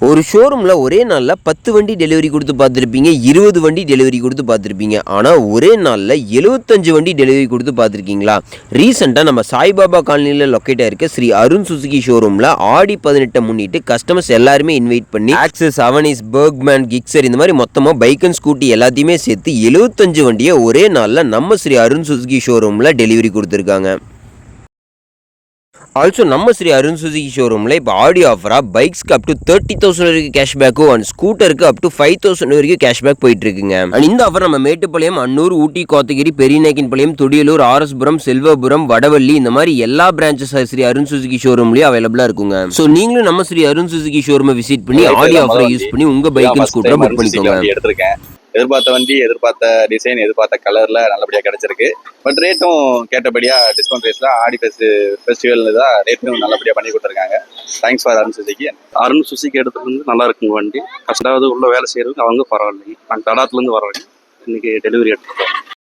ஒரு ஷோரூமில் ஒரே நாளில் 10 வண்டி டெலிவரி கொடுத்து பார்த்துருப்பீங்க, 20 வண்டி டெலிவரி கொடுத்து பார்த்துருப்பீங்க. ஆனால் ஒரே நாளில் 75 வண்டி டெலிவரி கொடுத்து பார்த்துருக்கீங்களா? ரீசெண்டாக நம்ம சாய்பாபா காலனியில் லொக்கேட் ஆகிருக்க ஸ்ரீ அருண் சுசுகி ஷோரூமில் ஆடி 18 முன்னிட்டு கஸ்டமர்ஸ் எல்லாருமே இன்வைட் பண்ணி ஆக்சஸ், அவனிஸ், பர்க்மேன், கிக்ஸர் இந்த மாதிரி மொத்தமாக பைக் அண்ட் ஸ்கூட்டி எல்லாத்தையுமே சேர்த்து 75 வண்டியை ஒரே நாளில் நம்ம ஸ்ரீ அருண் சுசுகி ஷோரூமில் டெலிவரி கொடுத்துருக்காங்க. ஆல்சோ நம்ம ஸ்ரீ அருண் சுசுகி ஷோரூமில் இப்போ ஆடி ஆஃபராக பைக்ஸ்க்கு அப் டு 30,000 வரைக்கும் கேஷ்பேக்கும் அண்ட் ஸ்கூட்டருக்கு அப் டு 5,000 வரைக்கும் கேஷ்பேக் போயிட்டு இருக்குங்க. அண்ட் இந்த ஆஃபர் நம்ம மேட்டுப்பாளையம், அன்னூர், ஊட்டி, கோத்தகிரி, பெரியநாயக்கன்பாளையம், துடியலூர், ஆர்எஸ்புரம், செல்வபுரம், வடவள்ளி இந்த மாதிரி எல்லா பிரான்ச்சஸ் ஸ்ரீ அருண் சுசுகி ஷோரூம்லேயும் அவைலபிளாக இருக்குங்க. ஸோ நீங்களும் நம்ம ஸ்ரீ அருண் சுசுகி ஷோரூமை விசிட் பண்ணி ஆடி ஆஃபரை யூஸ் பண்ணி உங்கள் பைக் அண்ட் ஸ்கூட்டரை புக் பண்ணிக்கோங்க. எடுத்திருக்கேன். எதிர்பார்த்த வண்டி, எதிர்பார்த்த டிசைன், எதிர்பார்த்த கலர்ல நல்லபடியாக கிடைச்சிருக்கு. பட் ரேட்டும் கேட்டபடியா டிஸ்கவுண்ட் ரேட்ஸ்ல ஆடி ஃபெஸ்டிவல் தான் ரேட்டும் நல்லபடியாக பண்ணி கொடுத்துருக்காங்க. Thanks for Arun Suzuki. Arun Suzuki எடுத்துட்டு வந்து நல்லா இருக்குங்க வண்டி. கஷ்டாவது உள்ள வேலை செய்யறதுக்கு அவங்க பரவாயில்லைங்க. நாங்கள் தடாத்துலேருந்து வர்றோங்க. இன்னைக்கு டெலிவரி எடுத்துருக்கோம்.